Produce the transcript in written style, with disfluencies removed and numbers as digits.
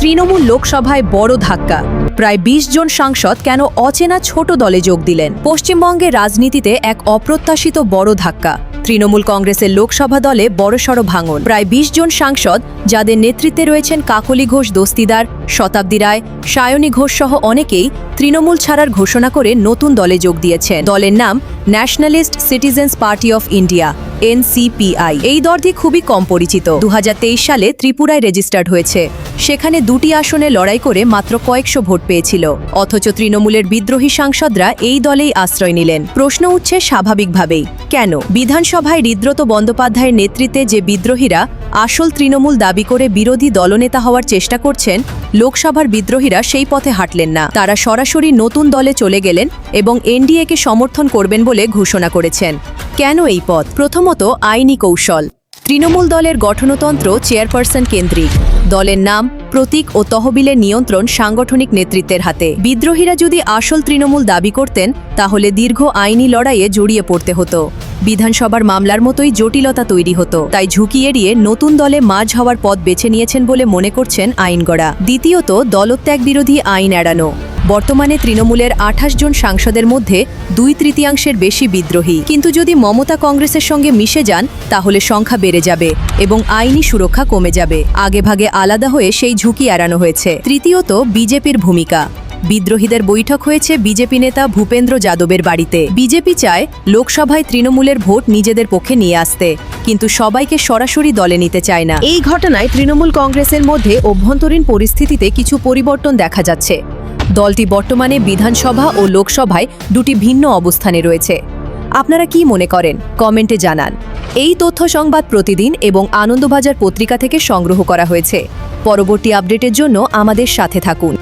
তৃণমূল লোকসভায় বড় ধাক্কা। প্রায় ২০ জন সাংসদ কেন অচেনা ছোট দলে যোগ দিলেন? পশ্চিমবঙ্গের রাজনীতিতে এক অপ্রত্যাশিত বড় ধাক্কা। তৃণমূল কংগ্রেসের লোকসভা দলে বড়সড় ভাঙন। প্রায় ২০ জন সাংসদ, যাদের নেতৃত্বে রয়েছেন কাকলি ঘোষ দস্তিদার, শতাব্দী রায়, সায়নী ঘোষ সহ অনেকেই তৃণমূল ছাড়ার ঘোষণা করে নতুন দলে যোগ দিয়েছেন। দলের নাম nationalist citizens party of India, NCPI। এই দলটি খুবই কম পরিচিত। ২০২৩ সালে ত্রিপুরায় রেজিস্টার্ড হয়েছে। সেখানে ২টি আসনে লড়াই করে মাত্র কয়েকশো ভোট পেয়েছিল। অথচ তৃণমূলের বিদ্রোহী সাংসদরা এই দলেই আশ্রয় নিলেন। প্রশ্ন উঠছে স্বাভাবিকভাবেই, কেন? বিধানসভায় হৃদ্রত বন্দ্যোপাধ্যায়ের নেতৃত্বে যে বিদ্রোহীরা আসল তৃণমূল দাবি করে বিরোধী দলনেতা হওয়ার চেষ্টা করছেন, লোকসভার বিদ্রোহীরা সেই পথে হাঁটলেন না। তারা সরাসরি নতুন দলে চলে গেলেন এবং NDA-কে সমর্থন করবেন বলে ঘোষণা করেছেন। কেন এই পথ? প্রথমত, আইনি কৌশল। তৃণমূল দলের গঠনতন্ত্র চেয়ারপারসন কেন্দ্রিক। দলের নাম, প্রতীক ও তহবিলের নিয়ন্ত্রণ সাংগঠনিক নেতৃত্বের হাতে। বিদ্রোহীরা যদি আসল তৃণমূল দাবি করতেন, তাহলে দীর্ঘ আইনি লড়াইয়ে জড়িয়ে পড়তে হতো। বিধানসভার মামলার মতোই জটিলতা তৈরি হতো। তাই ঝুঁকি এড়িয়ে নতুন দলে মাঝ হওয়ার পথ বেছে নিয়েছেন বলে মনে করছেন আইনগড়া। দ্বিতীয়ত, দলত্যাগ বিরোধী আইন এড়ানো। বর্তমানে তৃণমূলের ২৮ জন সাংসদের মধ্যে ২/৩ বেশি বিদ্রোহী। কিন্তু যদি মমতা কংগ্রেসের সঙ্গে মিশে যান, তাহলে সংখ্যা বেড়ে যাবে এবং আইনি সুরক্ষা কমে যাবে। আগেভাগে আলাদা হয়ে সেই ঝুঁকি এড়ানো হয়েছে। তৃতীয়ত, বিজেপির ভূমিকা। বিদ্রোহীদের বৈঠক হয়েছে বিজেপি নেতা ভূপেন্দ্র যাদবের বাড়িতে। বিজেপি চায় লোকসভায় তৃণমূলের ভোট নিজেদের পক্ষে নিয়ে আসতে, কিন্তু সবাইকে সরাসরি দলে নিতে চায় না। এই ঘটনায় তৃণমূল কংগ্রেসের মধ্যে অভ্যন্তরীণ পরিস্থিতিতে কিছু পরিবর্তন দেখা যাচ্ছে। দলটি বর্তমানে বিধানসভা ও লোকসভায় দুটি ভিন্ন অবস্থানে রয়েছে। আপনারা কি মনে করেন? কমেন্টে জানান। এই তথ্য সংবাদ প্রতিদিন এবং আনন্দবাজার পত্রিকা থেকে সংগ্রহ করা হয়েছে। পরবর্তী আপডেটের জন্য আমাদের সাথে থাকুন।